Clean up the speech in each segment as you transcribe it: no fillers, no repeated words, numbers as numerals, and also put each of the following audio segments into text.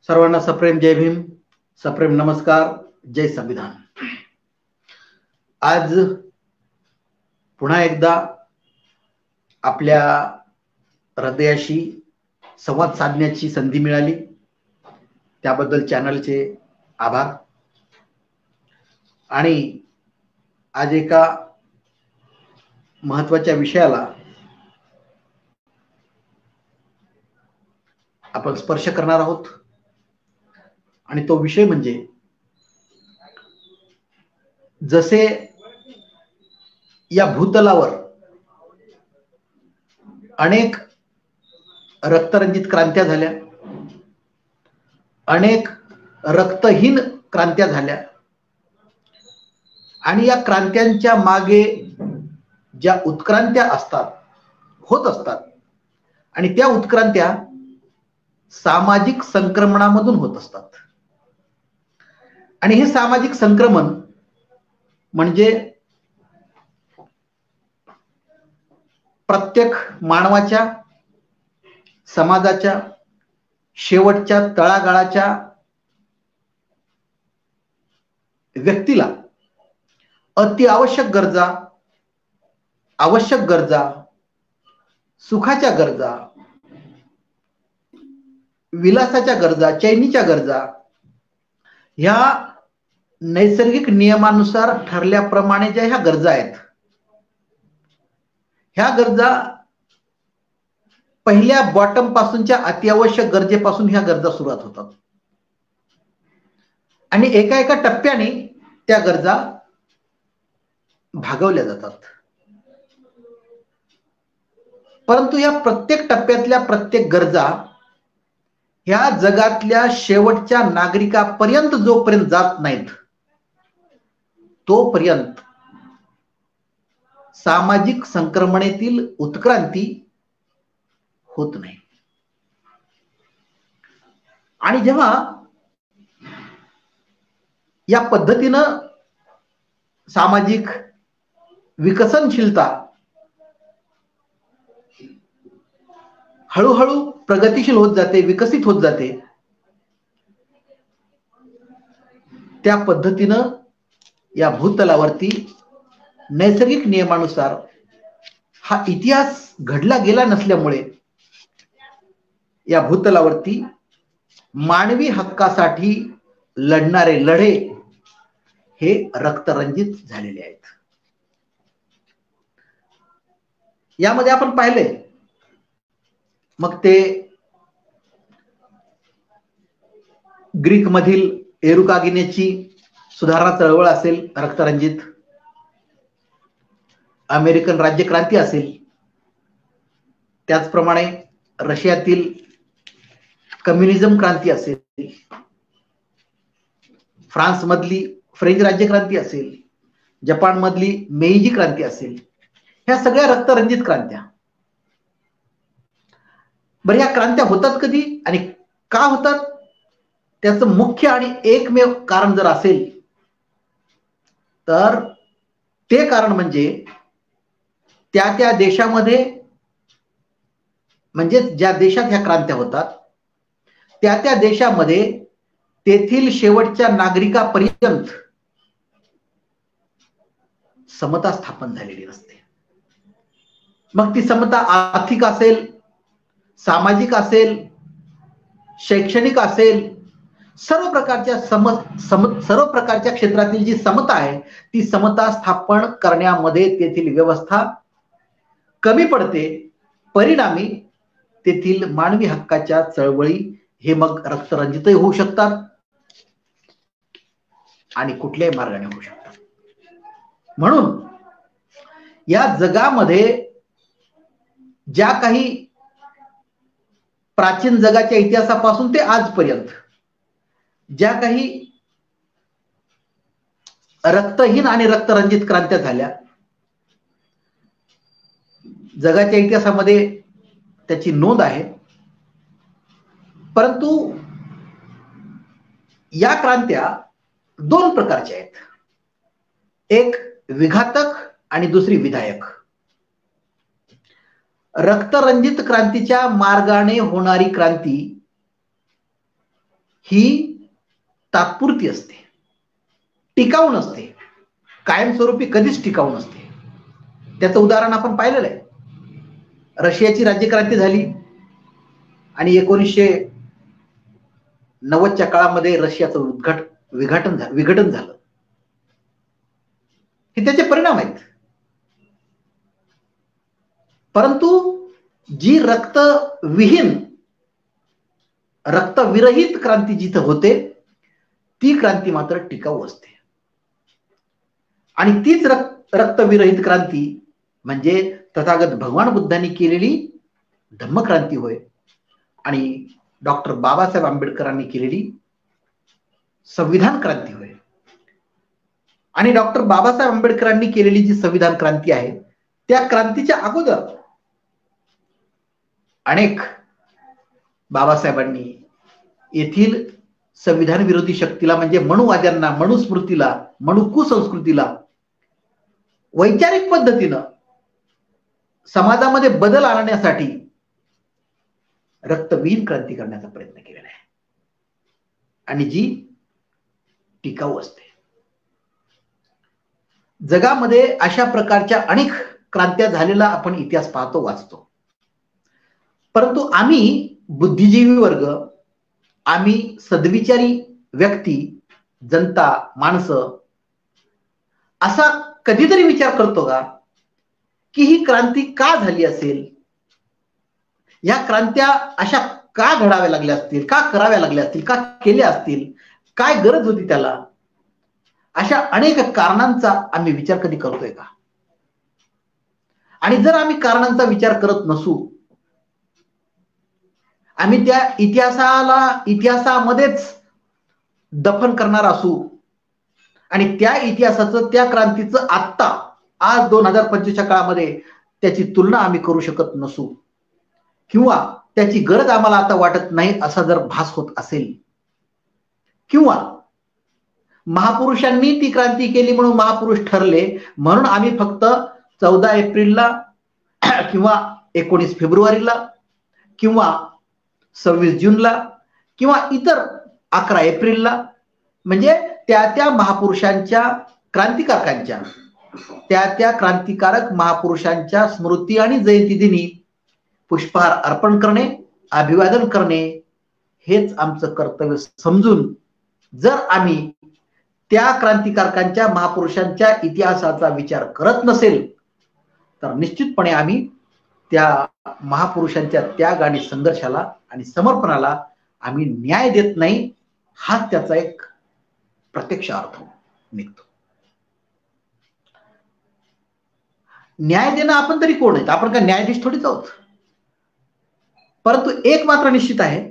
सर्वांना सप्रेम जय भीम, सप्रेम नमस्कार, जय संविधान। आज पुन्हा एकदा आपल्या हृदयाशी संवाद साधण्याची संधी मिळाली, त्याबद्दल चॅनलचे आभार। आणि आज एका महत्त्वाच्या विषयाला आपण स्पर्श करणार आहोत आणि तो विषय म्हणजे जसे या भूतलावर अनेक रक्तरंजित क्रांत्या झाल्या, अनेक रक्तहीन क्रांत्या झाल्या आणि या क्रांत्यांच्या मागे ज्या उत्क्रांत्या होत असतात आणि त्या उत्क्रांत्या सामाजिक संक्रमणामधून होत असतात। आणि हे सामाजिक संक्रमण म्हणजे प्रत्येक मानवाच्या, समाजाच्या शेवटच्या तळागाळाच्या व्यक्तीला अति आवश्यक गरजा, सुखाच्या गरजा, विलासाच्या गरजा, चैनीच्या गरजा ह्या नैसर्गिक नियमानुसार ठरल्याप्रमाणे ज्या ह्या गरजा आहेत, ह्या गरजा पहिल्या बॉटम पासूनच्या अत्यावश्यक गरजेपासून ह्या गरजा सुरुवात होतात आणि एका एका टप्प्याने त्या गरजा भागवल्या जातात। परंतु या प्रत्येक टप्प्यातल्या प्रत्येक गरजा ह्या जगातल्या शेवटच्या नागरिकापर्यंत जोपर्यंत जात नाहीत तोपर्यंत सामाजिक संक्रमणातील उत्क्रांती होत नाही। आणि जेव्हा या पद्धतीनं सामाजिक विकसनशीलता हळूहळू प्रगतिशील होत जाते, विकसित होत जाते, त्या पद्धतीनं या भूतलावरती नैसर्गिक नियमानुसार हा इतिहास घडला गेला नसल्यामुळे या भूतलावरती मानवी हक्कासाठी लढणारे लढे हे रक्तरंजित झालेले आहेत। यामध्ये आपण पाहिले, मग ते ग्रीक मधील एरुकागिनेची सुधारणा चळवळ असेल रक्तरंजित, अमेरिकन राज्यक्रांती असेल, त्याचप्रमाणे रशियातील कम्युनिझम क्रांती असेल, फ्रान्स मधली फ्रेंच राज्यक्रांती असेल, जपान मधली मेईजी क्रांती असेल, ह्या सगळ्या रक्तरंजित क्रांत्या। बरं, ह्या क्रांत्या होतात कधी आणि का होतात? त्याचं मुख्य आणि एकमेव कारण जर असेल तर ते कारण म्हणजे त्या त्या देशामध्ये, म्हणजे ज्या देशात ह्या क्रांत्या होतात त्या त्या देशामध्ये तेथील शेवटच्या नागरिकापर्यंत समता स्थापन झालेली नसते। मग ती समता आर्थिक असेल, सामाजिक असेल, शैक्षणिक असेल, सर्व प्रकारच्या क्षेत्रातील जी समता आहे ती समता स्थापन करण्यामध्ये तेथील व्यवस्था कमी पडते। परिणामी तेथील मानवी हक्काच्या चळवळी हे मग रक्तरंजितही होऊ शकतात आणि कुठल्याही मार्गाने होऊ शकतात। म्हणून या जगामध्ये ज्या काही प्राचीन जगाच्या इतिहासापासून ते आजपर्यंत ज्या काही रक्तहीन आणि रक्तरंजित क्रांत्या झाल्या, जगाच्या इतिहासामध्ये त्याची नोंद आहे। परंतु या क्रांत्या दोन प्रकारच्या आहेत, एक विघातक आणि दुसरी विधायक। रक्तरंजित क्रांतीच्या मार्गाने होणारी क्रांती ही तात्पुरती असते, टिकाऊ नसते, कायमस्वरूपी कधीच टिकाऊ नसते. त्याचं उदाहरण आपण पाहिलेलं आहे. रशियाची राज्यक्रांती झाली आणि 1990च्या काळामध्ये रशियाचं विघटन झालं. हे त्याचे परिणाम आहेत. परंतु जी रक्तविरहित क्रांती जिथं होते ती क्रांती मात्र टिकाऊ असते. आणि तीच रक्तविरहित क्रांती म्हणजे तथागत भगवान बुद्धांनी केलेली धम्मक्रांती होय आणि डॉक्टर बाबासाहेब आंबेडकरांनी केलेली संविधान क्रांती होय. आणि डॉक्टर बाबासाहेब आंबेडकरांनी केलेली जी संविधान क्रांती आहे त्या क्रांतीच्या अगोदर अनेक बाबासाहेबांनी येथील संविधान विरोधी शक्तीला म्हणजे मनुवाद्यांना, मनुस्मृतीला, मनुकुसंस्कृतीला वैचारिक पद्धतीनं समाजामध्ये बदल आणण्यासाठी रक्तविहीन क्रांती करण्याचा प्रयत्न केलेला आहे आणि जी टिकाऊ असते. जगामध्ये अशा प्रकारच्या अनेक क्रांत्या झालेला आपण इतिहास पाहतो, वाचतो. परंतु आम्ही बुद्धिजीवी वर्ग, आम्ही सद्विचारी व्यक्ती, जनता, माणसं असा कधीतरी विचार करतो का की ही क्रांती का झाली असेल, या क्रांत्या अशा का घडाव्या लागल्या असतील, का कराव्या लागल्या असतील, का केल्या असतील, काय गरज होती त्याला? अशा अनेक कारणांचा आम्ही विचार कधी करतोय का? आणि जर आम्ही कारणांचा विचार करत नसू, आम्ही त्या इतिहासामध्येच दफन करणार असू आणि त्या इतिहासाचं, त्या क्रांतीचं आत्ता आज 2025च्या काळामध्ये त्याची तुलना आम्ही करू शकत नसू किंवा त्याची गरज आम्हाला आता वाटत नाही असा जर भास होत असेल, किंवा महापुरुषांनी ती क्रांती केली म्हणून महापुरुष ठरले म्हणून आम्ही फक्त 14 एप्रिलला किंवा 19 फेब्रुवारीला किंवा 26 जूनला किंवा इतर 11 एप्रिलला म्हणजे त्या महापुरुषांच्या, क्रांतिकारकांच्या, त्या क्रांतिकारक महापुरुषांच्या स्मृती आणि जयंती दिनी पुष्पहार अर्पण करणे, अभिवादन करणे हेच आमचं कर्तव्य समजून जर आम्ही त्या क्रांतिकारकांच्या, महापुरुषांच्या इतिहासाचा विचार करत नसेल तर निश्चितपणे आम्ही त्या महापुरुषांच्या त्याग आणि संघर्षाला आणि समर्पणाला आम्ही न्याय देत नाही, हाच त्याचा एक प्रत्यक्ष अर्थ निघतो. न्याय देणं आपण तरी कोण आहेत? आपण काय न्यायाधीश थोडीच आहोत. परंतु एक मात्र निश्चित आहे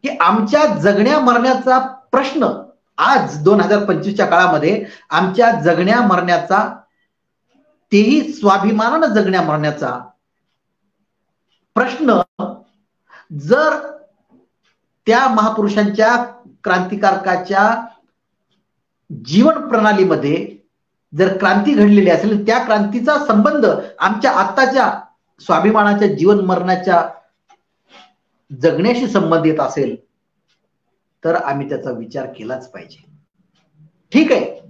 की आमच्या जगण्या मरण्याचा प्रश्न आज 2025च्या काळामध्ये आमच्या जगण्या मरण्याचा, तेही स्वाभिमानानं जगण्या मरण्याचा प्रश्न जर त्या महापुरुषांच्या, क्रांतिकारकाच्या जीवन प्रणालीमध्ये जर क्रांती घडलेली असेल, त्या क्रांतीचा संबंध आमच्या आत्ताच्या स्वाभिमानाच्या जीवन मरणाच्या जगण्याशी संबंधित असेल तर आम्ही त्याचा विचार केलाच पाहिजे. ठीक आहे,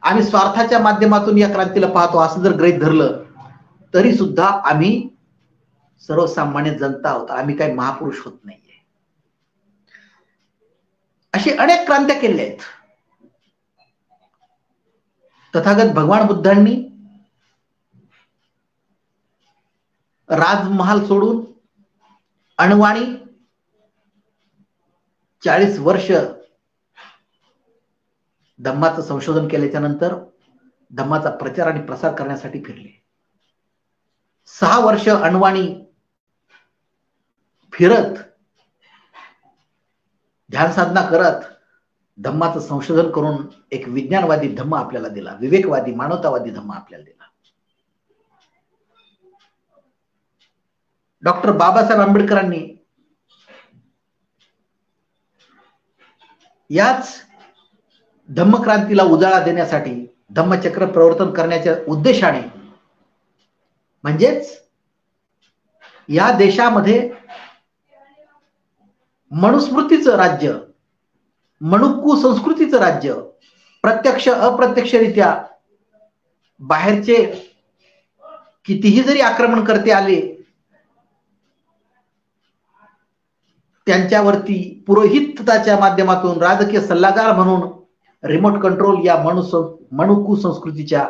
आम्ही स्वार्थाच्या माध्यमातून या क्रांतीला पाहतो असं जर गृहीत धरलं तरी सुद्धा आम्ही सर्वसामान्य जनता आहोत, आम्ही काही महापुरुष होत नाहीये. अशी अनेक क्रांत्या केल्या आहेत. तथागत भगवान बुद्धांनी राजमहाल सोडून अणवाणी 40 वर्ष धम्माचं संशोधन केल्याच्या नंतर धम्माचा प्रचार आणि प्रसार करण्यासाठी फिरले. 6 वर्ष अणवाणी फिरत, ध्यान साधना करत धम्माचं संशोधन करून एक विज्ञानवादी धम्म आपल्याला दिला, विवेकवादी, मानवतावादी धम्म आपल्याला दिला. डॉक्टर बाबासाहेब आंबेडकरांनी याच धम्मक्रांतीला उजाळा देण्यासाठी धम्मचक्र प्रवर्तन करण्याच्या उद्देशाने, म्हणजेच या देशामध्ये मनुस्मृतीचं राज्य, मनुक्कू संस्कृतीचं राज्य प्रत्यक्ष अप्रत्यक्षरित्या बाहेरचे कितीही जरी आक्रमणकर्ते आले त्यांच्यावरती पुरोहिताच्या माध्यमातून राजकीय सल्लागार म्हणून रिमोट कंट्रोल या मनुक्कू संस्कृतीच्या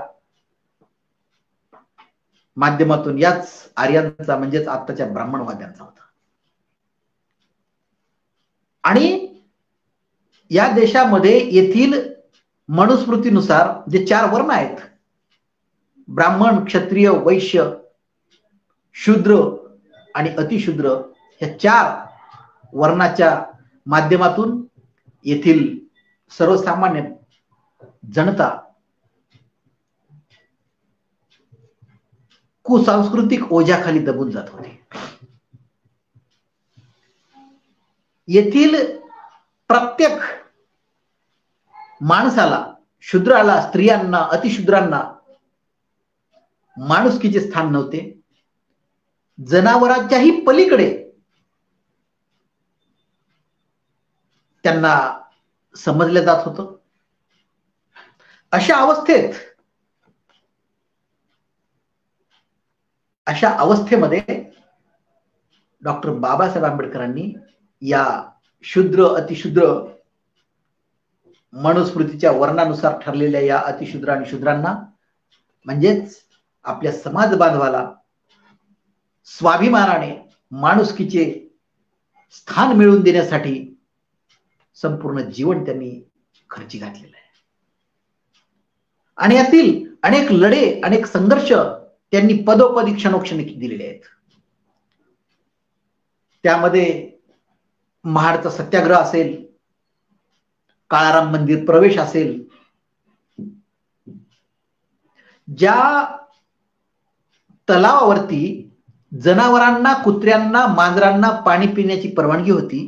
माध्यमातून याच आर्यांचा म्हणजेच आत्ताच्या ब्राह्मणवाद्यांचा होता. आणि या देशामध्ये येथील मनुस्मृतीनुसार जे 4 वर्ण आहेत, ब्राह्मण, क्षत्रिय, वैश्य, शूद्र आणि अतिशूद्र, या 4 वर्णाच्या माध्यमातून येथील सर्वसामान्य जनता कुसांस्कृतिक ओझ्याखाली दबून जात होते. येथील प्रत्येक माणसाला, शूद्राला, स्त्रियांना, अतिशूद्रांना माणुसकीचे स्थान नव्हते. जनावरांच्याही पलीकडे त्यांना समजलं जात होतं. अशा अवस्थेमध्ये डॉक्टर बाबासाहेब आंबेडकरांनी या शूद्र, अतिशूद्र, मनुस्मृतीच्या वर्णानुसार ठरलेल्या या अतिशूद्र आणि शूद्रांना म्हणजेच आपल्या समाज बांधवाला स्वाभिमानाने माणुसकीचे स्थान मिळवून देण्यासाठी संपूर्ण जीवन त्यांनी खर्ची घातलेलं आहे. आणि यातील अनेक लढे, अनेक संघर्ष त्यांनी पदोपदी क्षणोक्षणी दिलेले आहेत. त्यामध्ये महाडचा सत्याग्रह असेल, काळाराम मंदिर प्रवेश असेल, ज्या तलावावरती जनावरांना, कुत्र्यांना, मांजरांना पाणी पिण्याची परवानगी होती,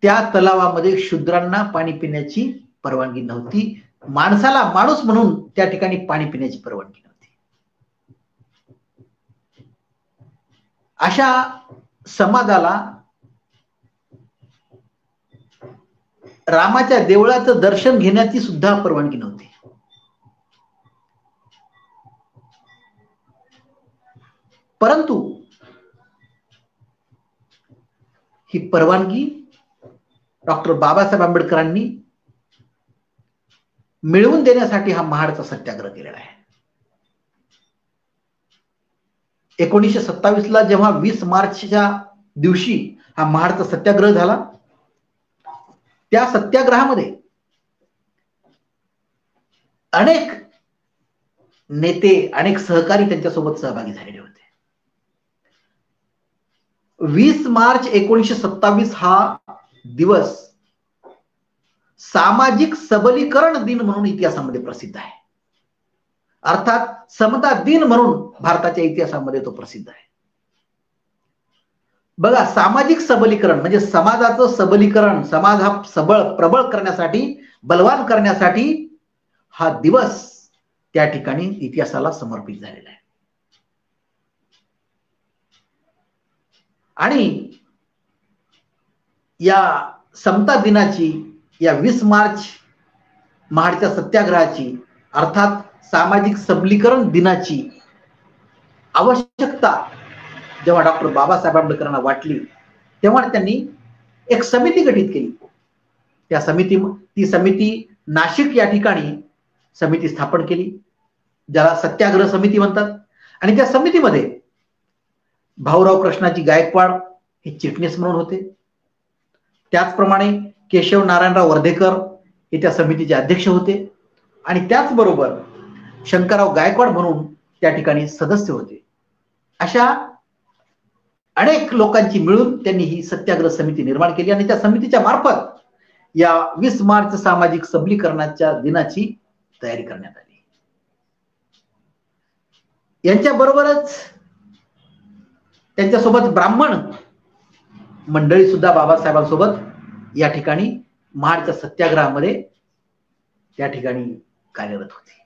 त्या तलावामध्ये शूद्रांना पाणी पिण्याची परवानगी नव्हती. माणसाला माणूस म्हणून त्या ठिकाणी पाणी पिण्याची परवानगी नव्हती. अशा समाजाला रामाच्या देवळाचं दर्शन घेण्याची सुद्धा परवानगी नव्हती. परंतु ही परवानगी डॉक्टर बाबासाहेब आंबेडकरांनी मिळवून देण्यासाठी हा महाडचा सत्याग्रह केलेला आहे. 1927 ला जेव्हा 20 मार्चच्या दिवशी हा महाडचा सत्याग्रह झाला, त्या सत्याग्रहामध्ये अनेक नेते, अनेक सहकारी त्यांच्यासोबत सहभागी झालेले होते. 20 मार्च 1927 हा दिवस सामाजिक सबलीकरण दिन म्हणून इतिहासामध्ये प्रसिद्ध आहे. अर्थात समता दिन म्हणून भारताच्या इतिहासामध्ये तो प्रसिद्ध आहे. बघा, सामाजिक सबलीकरण म्हणजे समाजाचं सबलीकरण, समाज हा प्रबळ करण्यासाठी, बलवान करण्यासाठी हा दिवस त्या ठिकाणी इतिहासाला समर्पित झालेला आहे. आणि या समता दिनाची, या 20 मार्च महाडच्या सत्याग्रहाची अर्थात सामाजिक सबलीकरण दिनाची आवश्यकता जेव्हा डॉक्टर बाबासाहेब आंबेडकरांना वाटली, तेव्हा त्यांनी एक समिती गठीत केली. ती समिती नाशिक या ठिकाणी समिती स्थापन केली, ज्याला सत्याग्रह समिती म्हणतात. आणि त्या समितीमध्ये भाऊराव कृष्णाजी गायकवाड हे चिटणीस म्हणून होते. त्याचप्रमाणे केशव नारायणराव वर्धेकर हे त्या समितीचे अध्यक्ष होते. आणि त्याचबरोबर शंकरराव गायकवाड म्हणून त्या ठिकाणी सदस्य होते. अशा अनेक लोकांची मिळून त्यांनी ही सत्याग्रह समिती निर्माण केली आणि त्या समितीच्या मार्फत या 20 मार्च सामाजिक सबलीकरणाच्या दिनाची तयारी करण्यात आली. यांच्या बरोबरच त्यांच्यासोबत ब्राह्मण मंडळी सुद्धा बाबासाहेबांसोबत या ठिकाणी महाडच्या सत्याग्रहामध्ये त्या ठिकाणी कार्यरत होते.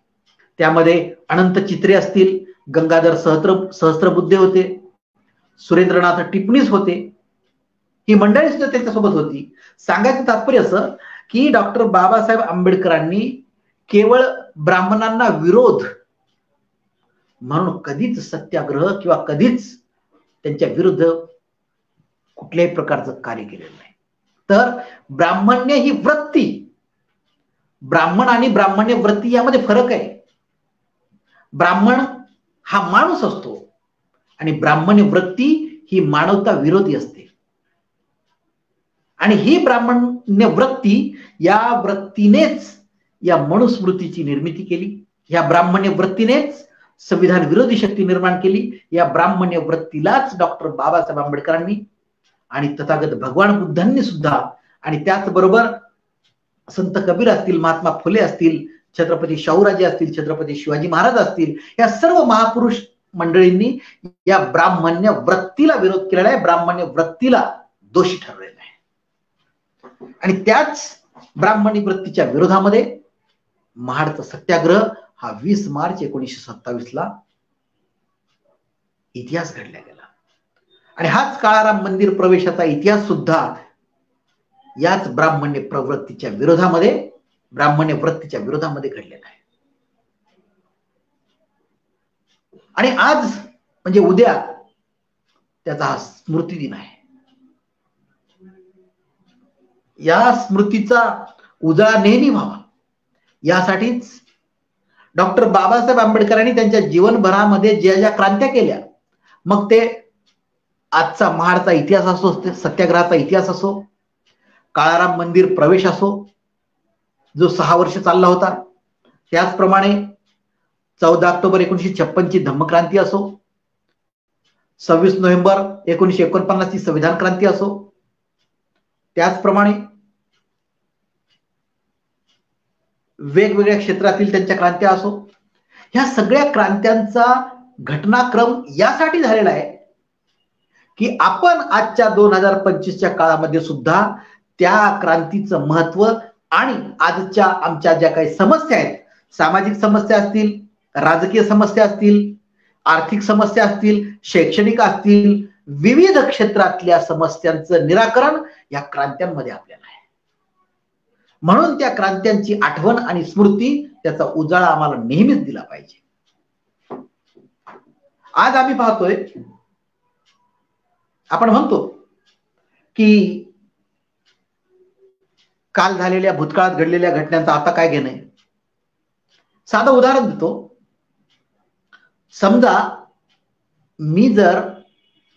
त्यामध्ये अनंत चित्रे असतील, गंगाधर सहस्त्रबुद्धे होते, सुरेंद्रनाथ टिपणीस होते, ही मंडळी सुद्धा त्यांच्यासोबत होती. सांगायचं तात्पर्य असं की डॉक्टर बाबासाहेब आंबेडकरांनी केवळ ब्राह्मणांना विरोध म्हणून कधीच सत्याग्रह किंवा कधीच त्यांच्या विरुद्ध कुठल्याही प्रकारचं कार्य केलेलं नाही. तर ब्राह्मण्य ही वृत्ती, ब्राह्मण आणि ब्राह्मण्य वृत्ती यामध्ये फरक आहे. ब्राह्मण हा माणूस असतो आणि ब्राह्मण्य वृत्ती ही मानवता विरोधी असते. आणि ही ब्राह्मण्य वृत्ती, या वृत्तीनेच या मनुस्मृतीची निर्मिती केली. या ब्राह्मण्य वृत्तीनेच संविधान विरोधी शक्ती निर्माण केली. या ब्राह्मण्य वृत्तीलाच डॉक्टर बाबासाहेब आंबेडकरांनी आणि तथागत भगवान बुद्धांनी सुद्धा, आणि त्याचबरोबर संत कबीर असतील, महात्मा फुले असतील, छत्रपती शाहूराजे असतील, छत्रपती शिवाजी महाराज असतील, या सर्व महापुरुष मंडळींनी या ब्राह्मण्य वृत्तीला विरोध केलेला आहे, ब्राह्मण्य वृत्तीला दोषी ठरवलेला आहे. आणि त्याच ब्राह्मणी वृत्तीच्या विरोधामध्ये महाडचा सत्याग्रह हा 20 मार्च 1927 ला इतिहास घडला गेला. आणि हाच काळाराम मंदिर प्रवेशाचा इतिहास सुद्धा याच ब्राह्मण्य प्रवृत्तीच्या विरोधामध्ये, ब्राह्मण्य वृत्तीच्या विरोधामध्ये घडलेला आहे. आणि आज म्हणजे उद्या त्याचा हा स्मृती दिन आहे. या स्मृतीचा उजाळा नेहमी व्हावा यासाठीच डॉक्टर बाबासाहेब आंबेडकरांनी त्यांच्या जीवनभरामध्ये ज्या ज्या क्रांत्या केल्या, मग ते आजचा महाडचा इतिहास असो, सत्याग्रहाचा इतिहास असो, काळाराम मंदिर प्रवेश असो जो 6 वर्ष चालला होता, त्याचप्रमाणे 14 ऑक्टोबर 1956 ची धम्मक्रांती असो, 26 नोव्हेंबर 1949 ची संविधान क्रांती असो, त्याचप्रमाणे वेगवेगळ्या क्षेत्रातील त्यांच्या क्रांत्या असो, ह्या सगळ्या क्रांत्यांचा घटनाक्रम यासाठी झालेला आहे की आपण आजच्या 2025च्या काळामध्ये सुद्धा त्या क्रांतीचं महत्व आणि आजच्या आमच्या ज्या काही समस्या आहेत, सामाजिक समस्या असतील, राजकीय समस्या असतील, आर्थिक समस्या असतील, शैक्षणिक असतील, विविध क्षेत्रातल्या समस्यांचं निराकरण या क्रांत्यांमध्ये आपल्याला आहे. म्हणून त्या क्रांत्यांची आठवण आणि स्मृती, त्याचा उजाळा आम्हाला नेहमीच दिला पाहिजे. आज आम्ही पाहतोय, आपण म्हणतो की काल झालेल्या, भूतकाळात घडलेल्या घटनांचं आता काय घेणं आहे. साधं उदाहरण देतो. समजा मी जर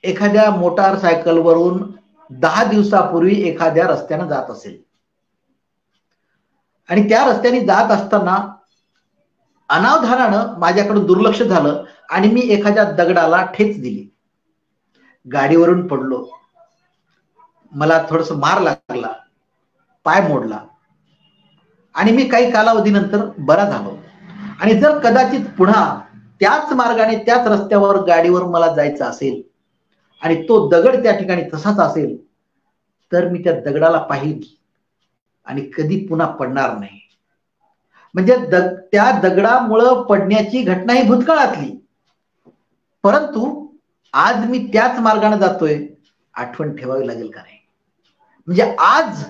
एखाद्या मोटारसायकलवरून 10 दिवसापूर्वी एखाद्या रस्त्याने जात असेल आणि त्या रस्त्याने जात असताना अनावधानानं माझ्याकडून दुर्लक्ष झालं आणि मी एखाद्या दगडाला ठेच दिली, गाडीवरून पडलो, मला थोडस मार लागला, पाय मोडला आणि मी काही कालावधीनंतर बरा झालो. आणि जर कदाचित पुन्हा त्याच मार्गाने, त्याच रस्त्यावर गाडीवर मला जायचं असेल आणि तो दगड त्या ठिकाणी तसाच असेल, तर मी त्या दगडाला पाहिल आणि कधी पुन्हा पडणार नाही. म्हणजे त्या दगडामुळं पडण्याची घटना ही भूतकाळातली, परंतु आज मी त्याच मार्गाने जातोय, आठवण ठेवावी लागेल का नाही. म्हणजे आज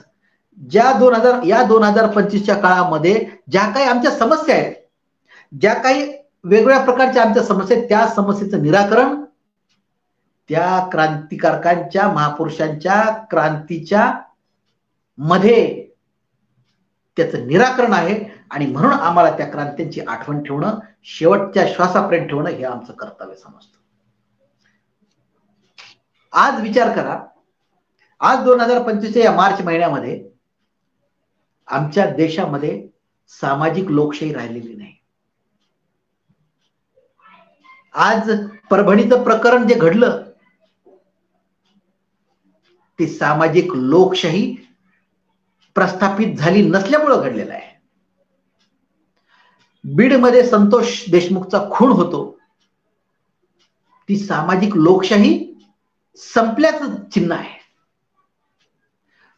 ज्या 2025च्या काळामध्ये ज्या काही आमच्या समस्या आहेत, ज्या काही वेगवेगळ्या प्रकारच्या आमच्या समस्या आहेत, त्या समस्येचं निराकरण त्या क्रांतिकारकांच्या, महापुरुषांच्या क्रांतीच्या मध्ये त्याचं निराकरण आहे. आणि म्हणून आम्हाला त्या क्रांत्यांची आठवण ठेवणं, शेवटच्या श्वासापर्यंत ठेवणं हे आमचं कर्तव्य समजतं. आज विचार करा, आज 2025च्या या मार्च महिन्यामध्ये आमच्या देशामध्ये सामाजिक लोकशाही राहिलेली नाही. आज परभणीचं प्रकरण जे घडलं ते सामाजिक लोकशाही प्रस्थापित झाली नसल्यामुळे घडलेलं आहे. बीडमध्ये संतोष देशमुखचा खून होतो, ती सामाजिक लोकशाही संपल्याचं चिन्ह आहे.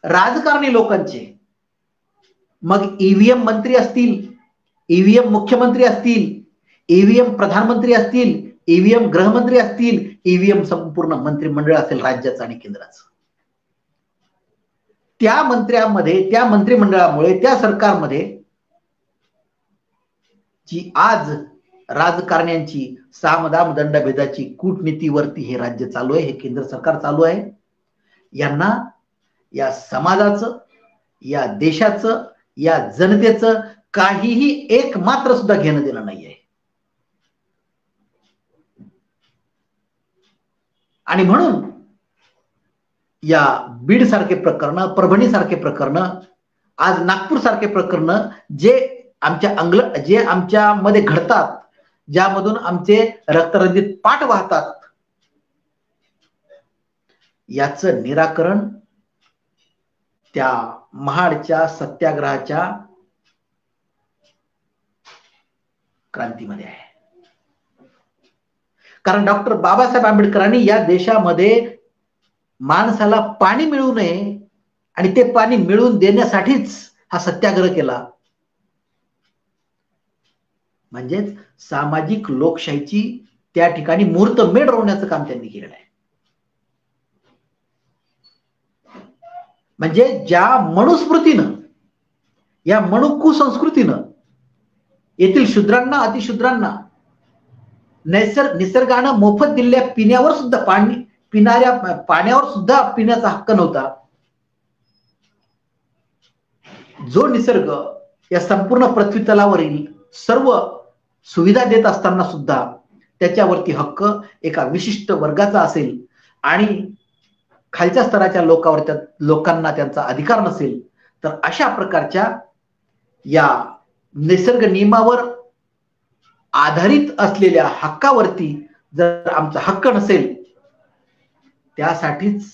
राजकारणी लोकांचे, मग ईव्हीएम मंत्री असतील, ईव्हीएम मुख्यमंत्री असतील, ईव्हीएम प्रधानमंत्री असतील, ईव्हीएम गृहमंत्री असतील, ईव्हीएम संपूर्ण मंत्रिमंडळ असेल राज्याचं आणि केंद्राचं, त्या मंत्र्यामध्ये, त्या मंत्रिमंडळामुळे, त्या सरकारमध्ये जी आज राजकारण्यांची सामदाम दंडभेदाची कूटनीतीवरती हे राज्य चालू आहे, हे केंद्र सरकार चालू आहे, यांना या समाजाचं, या देशाचं, या जनतेचं काहीही एक मात्र सुद्धा घेणं देणं नाही आहे. आणि म्हणून या बीड सारखे प्रकरण, परभणी सारखे प्रकरण, आज नागपूर सारखे प्रकरण जे आमच्यामध्ये घडतात, ज्यामधून आमचे रक्तरंजित पाठ वाहतात, याचं निराकरण त्या महाडच्या सत्याग्रहाच्या क्रांतीमध्ये आहे. कारण डॉक्टर बाबासाहेब आंबेडकरांनी या देशामध्ये माणसाला पाणी मिळू नये आणि ते पाणी मिळवून देण्यासाठीच हा सत्याग्रह केला. म्हणजेच सामाजिक लोकशाहीची त्या ठिकाणी मुहूर्तमेढ रोवण्याचं काम त्यांनी केलेलं आहे. म्हणजे ज्या मनुस्मृतीनं, या मनुकू संस्कृतीनं येथील शूद्रांना, अतिशूद्रांना निसर्गानं मोफत दिलेल्या पिण्यावर सुद्धा पाण्यावर सुद्धा पिण्याचा हक्क नव्हता. जो निसर्ग या संपूर्ण पृथ्वी तलावरील सर्व सुविधा देत असताना सुद्धा त्याच्यावरती हक्क एका विशिष्ट वर्गाचा असेल आणि खालच्या स्तराच्या लोकांना त्यांचा अधिकार नसेल, तर अशा प्रकारच्या या निसर्ग नियमावर आधारित असलेल्या हक्कावरती जर आमचा हक्क नसेल, त्यासाठीच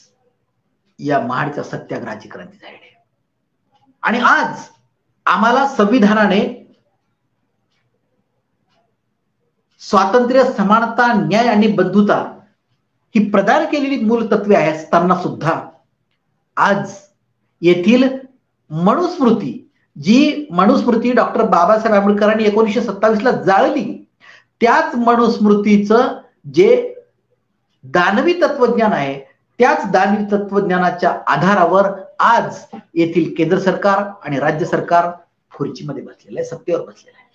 या महाडच्या सत्याग्रहाची क्रांती झाली आहे. आणि आज आम्हाला संविधानाने स्वातंत्र्य, समानता, न्याय आणि बंधुता ही प्रदान केलेली मूलतत्वे असताना सुद्धा आज येथील मनुस्मृती, जी मनुस्मृती डॉक्टर बाबासाहेब आंबेडकरांनी 1927 ला जाळली, त्याच मनुस्मृतीचं जे दानवी तत्वज्ञान आहे, त्याच दानवी तत्वज्ञानाच्या आधारावर आज येथील केंद्र सरकार आणि राज्य सरकार खुर्चीमध्ये बसलेलं आहे, सत्तेवर बसलेलं आहे.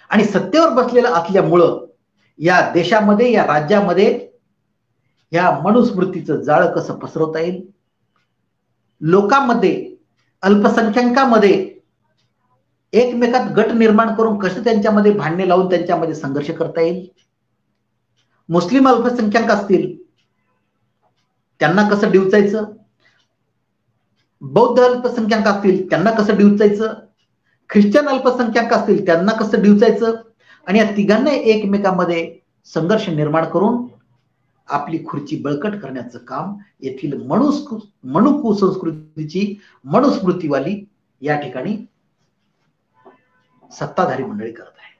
आणि सत्तेवर बसलेलं असल्यामुळं या देशामध्ये, या राज्यामध्ये या मनुस्मृतीचं जाळं कसं पसरवता येईल, लोकांमध्ये, अल्पसंख्याकांमध्ये एकमेकात गट निर्माण करून कसं त्यांच्यामध्ये भांडणे लावून त्यांच्यामध्ये संघर्ष करता येईल, मुस्लिम अल्पसंख्याक असतील त्यांना कसं डिवचायचं, बौद्ध अल्पसंख्याक असतील त्यांना कसं डिवचायचं, ख्रिश्चन अल्पसंख्याक असतील त्यांना कसं डिवचायचं, आणि या तिघांना एकमेकांमध्ये संघर्ष निर्माण करून आपली खुर्ची बळकट करण्याचं काम येथील मनुकू संस्कृतीची मनुस्मृतीवाली या ठिकाणी सत्ताधारी मंडळी करत आहे.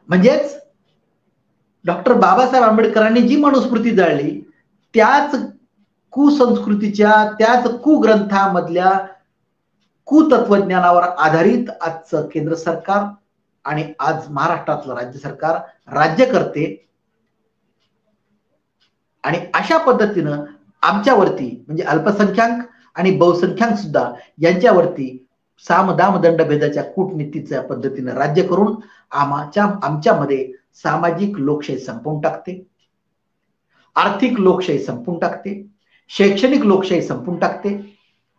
म्हणजेच डॉक्टर बाबासाहेब आंबेडकरांनी जी मनुस्मृती जाळली, त्याच कुसंस्कृतीच्या, त्याच कुग्रंथामधल्या कुतत्वज्ञानावर आधारित आजचं केंद्र सरकार आणि आज महाराष्ट्रातलं राज्य सरकार राज्य करते. आणि अशा पद्धतीनं आमच्यावरती, म्हणजे अल्पसंख्याक आणि बहुसंख्याक सुद्धा यांच्यावरती सामदाम दंडभेदाच्या कूटनीतीच्या पद्धतीने राज्य करून आमच्यामध्ये सामाजिक लोकशाही संपवून टाकते, आर्थिक लोकशाही संपवून टाकते, शैक्षणिक लोकशाही संपवून टाकते.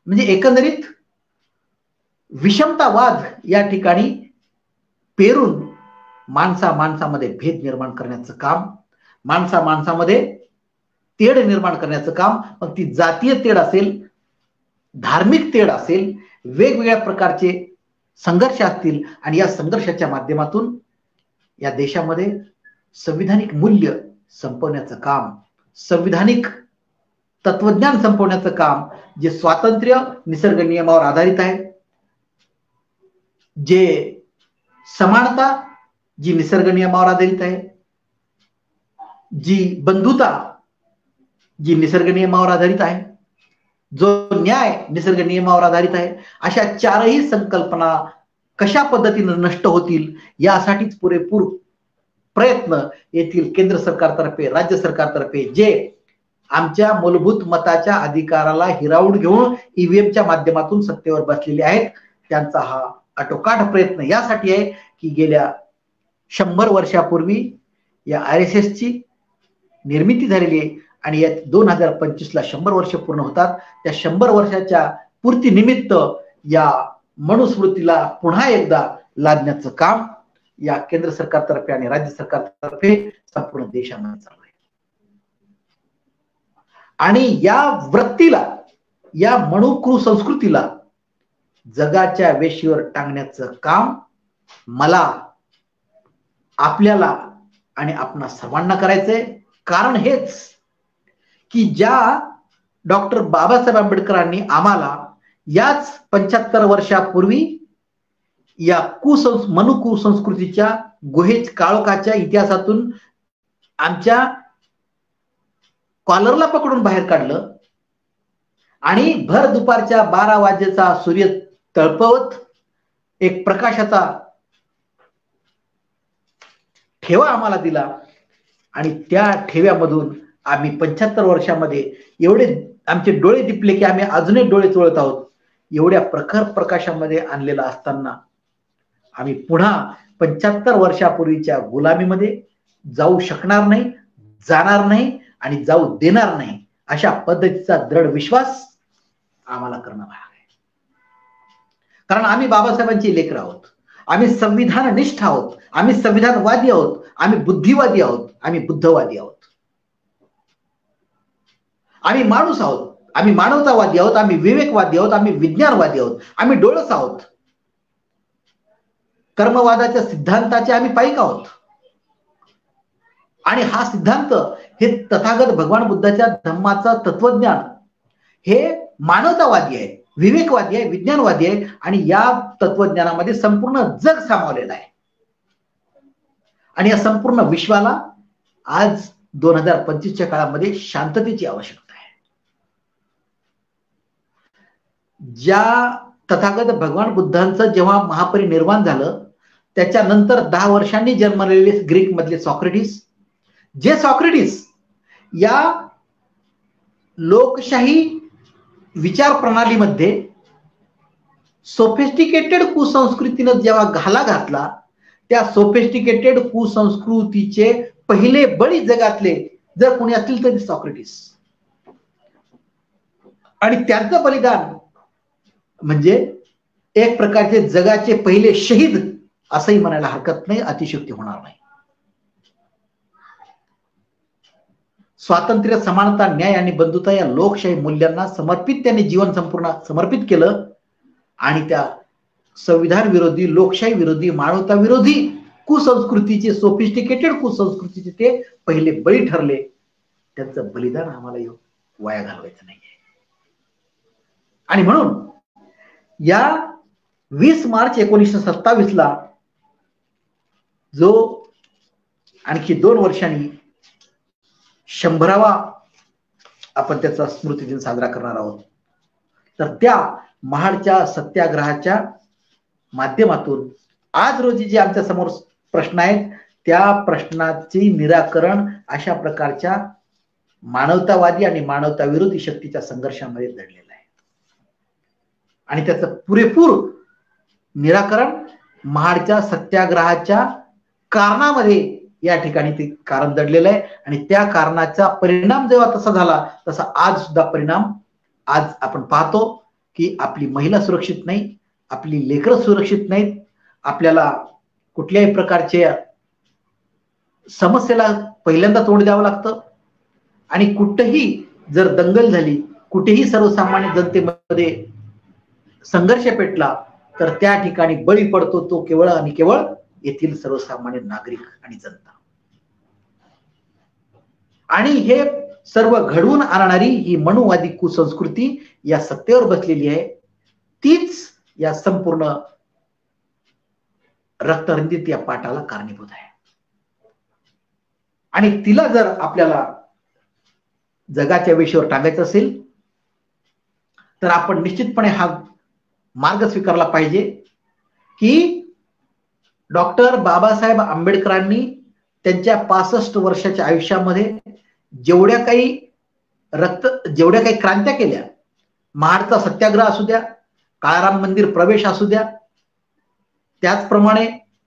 म्हणजे एकंदरीत विषमतावाद या ठिकाणी पेरून माणसामध्ये भेद निर्माण करण्याचं काम, माणसामध्ये तेढ निर्माण करण्याचं काम, मग ती जातीय तेढ असेल, धार्मिक तेढ असेल, वेगवेगळ्या प्रकारचे संघर्ष असतील, आणि या संघर्षाच्या माध्यमातून या देशामध्ये संविधानिक मूल्य संपवण्याचं काम, संविधानिक तत्वज्ञान संपवण्याचं काम, जे स्वातंत्र्य निसर्ग नियमावर आधारित आहे, जे समानता जी निसर्ग नियमावर आधारित आहे, जी बंधुता जी निसर्ग नियमावर आधारित आहे, जो न्याय निसर्ग नियमावर आधारित आहे, अशा चारही संकल्पना कशा पद्धतीने नष्ट होतील यासाठीच पुरेपूर प्रयत्न येथील केंद्र सरकारतर्फे, राज्य सरकारतर्फे जे आमच्या मूलभूत मताच्या अधिकाराला हिरावून घेऊन ईव्हीएमच्या माध्यमातून सत्तेवर बसलेले आहेत. त्यांचा हा आटोकाट प्रयत्न यासाठी आहे की गेल्या 100 वर्षापूर्वी या RSS ची निर्मिती झालेली आहे आणि या 2025 ला 100 वर्ष पूर्ण होतात. त्या 100 वर्षाच्या पूर्ती निमित्त या मनुस्मृतीला पुन्हा एकदा लादण्याचं काम या केंद्र सरकारतर्फे आणि राज्य सरकारतर्फे संपूर्ण देशामध्ये चालू आहे. आणि या वृत्तीला, या मनुकृ संस्कृतीला जगाच्या वेशीवर टांगण्याचं काम मला, आपल्याला आणि आपणा सर्वांना करायचंय. कारण हेच की ज्या डॉक्टर बाबासाहेब आंबेडकरांनी आम्हाला याच 75 वर्षापूर्वी या मनुकुळ संस्कृतीच्या गुहेच काळोखाच्या इतिहासातून आमच्या कॉलरला पकडून बाहेर काढलं आणि भर दुपारच्या 12 वाजेचा सूर्य तळपवत एक प्रकाशाचा ठेवा आम्हाला दिला आणि त्या ठेव्यामधून आम्ही 75 वर्षामध्ये एवढे आमचे डोळे दिपले की आम्ही अजूनही डोळे चोळत आहोत. एवढ्या प्रखर प्रकाशामध्ये आणलेला असताना आम्ही पुन्हा 75 वर्षापूर्वीच्या गुलामीमध्ये जाऊ शकणार नाही, जाणार नाही आणि जाऊ देणार नाही, अशा पद्धतीचा दृढ विश्वास आम्हाला करणं भाग आहे. कारण आम्ही बाबासाहेबांची लेकरं आहोत, आम्ही संविधाननिष्ठ आहोत, आम्ही संविधानवादी आहोत, आम्ही बुद्धिवादी आहोत, आम्ही बुद्धवादी आहोत, आम्ही माणूस आहोत, आम्ही मानवतावादी आहोत, आम्ही विवेकवादी आहोत, आम्ही विज्ञानवादी आहोत, आम्ही डोळस आहोत, कर्मवादाच्या सिद्धांताचे आम्ही पाईक आहोत. आणि हा सिद्धांत हे तथागत भगवान बुद्धाच्या धम्माचा तत्वज्ञान हे मानवतावादी आहे, विवेकवादी आहे, विज्ञानवादी आहे आणि या तत्वज्ञानामध्ये संपूर्ण जग सामावलेलं आहे. आणि या संपूर्ण विश्वाला आज 2025च्या काळामध्ये शांततेची आवश्यकता आहे. ज्या तथागत भगवान बुद्धांचं जेव्हा महापरिनिर्वाण झालं त्याच्यानंतर 10 वर्षांनी जन्मलेले ग्रीक मधले सॉक्रेटिस, जे सॉक्रेटिस या लोकशाही विचार प्रणालीमध्ये सोफिस्टिकेटेड कुसंस्कृतीनं जेव्हा घाला घातला, त्या सोफिस्टिकेटेड कुसंस्कृतीचे पहिले बळी जगातले जर कोणी असतील तर सॉक्रेटिस. आणि त्यांचं बलिदान म्हणजे एक प्रकारचे जगाचे पहिले शहीद असंही म्हणायला हरकत नाही, अतिशयोक्ती होणार नाही. स्वातंत्र्य, समानता, न्याय आणि बंधुता या लोकशाही मूल्यांना समर्पित त्यांनी जीवन संपूर्ण समर्पित केलं आणि त्या संविधान विरोधी, लोकशाही विरोधी, मानवता विरोधी कुसंस्कृतीचे, सोफिस्टिकेटेड कुसंस्कृतीचे ते पहिले बळी ठरले. त्यांचं बलिदान आम्हाला वाया घालवायचं नाहीये. आणि म्हणून या 20 मार्च 1927 ला जो आणखी 2 वर्षांनी 100वा आपण त्याचा स्मृतिदिन साजरा करणार आहोत, तर त्या महाडच्या सत्याग्रहाच्या माध्यमातून आज रोजी जे आमच्या समोर प्रश्न आहेत त्या प्रश्नाची निराकरण अशा प्रकारच्या मानवतावादी आणि मानवता विरोधी शक्तीच्या संघर्षामध्ये दडलेलं आहे. आणि त्याचं पुरेपूर निराकरण महाडच्या सत्याग्रहाच्या कारणामध्ये या ठिकाणी ते कारण दडलेलं आहे. आणि त्या कारणाचा परिणाम जेव्हा तसा झाला तसा आज सुद्धा परिणाम आज आपण पाहतो की आपली महिला सुरक्षित नाही, आपली लेकरं सुरक्षित नाहीत, आपल्याला कुठल्याही प्रकारच्या समस्येला पहिल्यांदा तोंड द्यावं लागतं. आणि कुठेही जर दंगल झाली, कुठेही सर्वसामान्य जनतेमध्ये संघर्ष पेटला तर त्या ठिकाणी बळी पडतो तो केवळ आणि केवळ येथील सर्वसामान्य नागरिक आणि जनता. आणि हे सर्व घडवून आणणारी ही मनुवादी कुसंस्कृती या सत्तेवर बसलेली आहे, तीच या संपूर्ण रक्तरंजित या पाठाला कारणीभूत आहे. आणि तिला जर आपल्याला जगाच्या वेशीवर टांगायचं असेल तर आपण निश्चितपणे हा मार्ग स्वीकारला पाहिजे की डॉक्टर बाबासाहेब आंबेडकरांनी त्यांच्या 65 वर्षाच्या आयुष्यामध्ये जेवढ्या काही जेवढ्या काही क्रांत्या केल्या, महाडचा सत्याग्रह असू द्या, काळाराम मंदिर प्रवेश असू द्या, त्याचप्रमाणे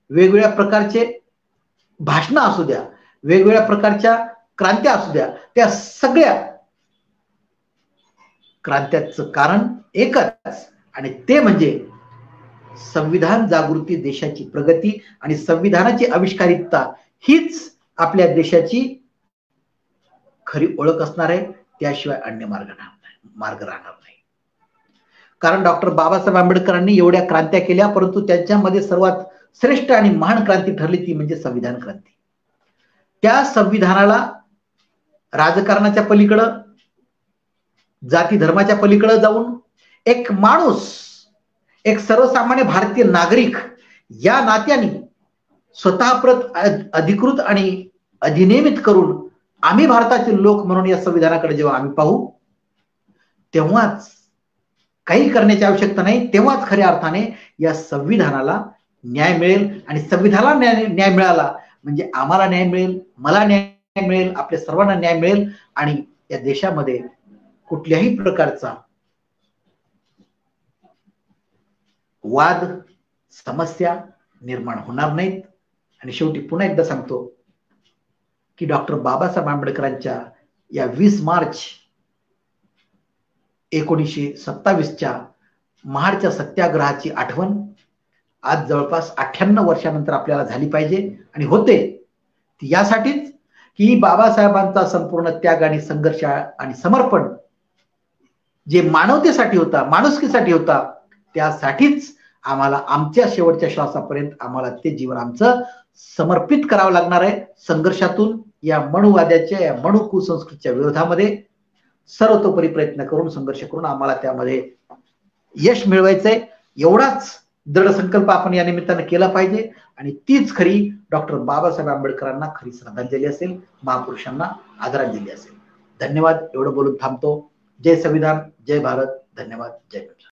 वेगवेगळ्या प्रकारचे भाषणं असू द्या, वेगवेगळ्या प्रकारच्या क्रांत्या असू द्या, त्या सगळ्या क्रांत्याचं कारण एकच, आणि ते म्हणजे संविधान जागृती, देशाची प्रगती आणि संविधानाची आविष्कारिकता हीच आपल्या देशाची खरी ओळख असणार आहे. त्याशिवाय अन्य मार्ग राहणार नाही. कारण डॉक्टर बाबासाहेब आंबेडकरांनी एवढ्या क्रांत्या केल्या, परंतु त्यांच्यामध्ये सर्वात श्रेष्ठ आणि महान क्रांती ठरली ती म्हणजे संविधान क्रांती. त्या संविधानाला राजकारणाच्या पलीकडं, जाती धर्माच्या पलीकडे जाऊन एक माणूस, एक सर्वसामान्य भारतीय नागरिक या नात्याने स्वतःप्रत अधिकृत आणि अधिनियमित करून आम्ही भारताचे लोक म्हणून या संविधानाकडे जेव्हा आम्ही पाहू, तेव्हाच काही करण्याची आवश्यकता नाही, तेव्हाच खऱ्या अर्थाने या संविधानाला न्याय मिळेल. आणि संविधानाला न्याय मिळाला म्हणजे आम्हाला न्याय मिळेल, मला न्याय मिळेल, आपल्या सर्वांना न्याय मिळेल, आणि या देशामध्ये कुठल्याही प्रकारचा वाद, समस्या निर्माण होणार नाहीत. आणि शेवटी पुन्हा एकदा सांगतो की डॉक्टर बाबासाहेब आंबेडकरांच्या या 20 मार्च 1927च्या महाडच्या सत्याग्रहाची आठवण आज जवळपास 98 वर्षानंतर आपल्याला झाली पाहिजे, आणि होते ती यासाठीच की बाबासाहेबांचा संपूर्ण त्याग आणि संघर्ष आणि समर्पण जे मानवतेसाठी होता, माणुसकीसाठी होता, त्यासाठीच आम्हाला आमच्या शेवटच्या श्वासापर्यंत आम्हाला ते जीवन आमचं समर्पित करावं लागणार आहे. संघर्षातून या मनुवाद्याच्या, या मनु कुसंस्कृतीच्या विरोधामध्ये सर्वतोपरी प्रयत्न करून, संघर्ष करून आम्हाला त्यामध्ये यश मिळवायचंय. एवढाच दृढ संकल्प आपण या निमित्तानं केला पाहिजे, आणि तीच खरी डॉक्टर बाबासाहेब आंबेडकरांना खरी श्रद्धांजली असेल, महापुरुषांना आदरांजली असेल. धन्यवाद. एवढं बोलून थांबतो. जय संविधान, जय भारत. धन्यवाद. जय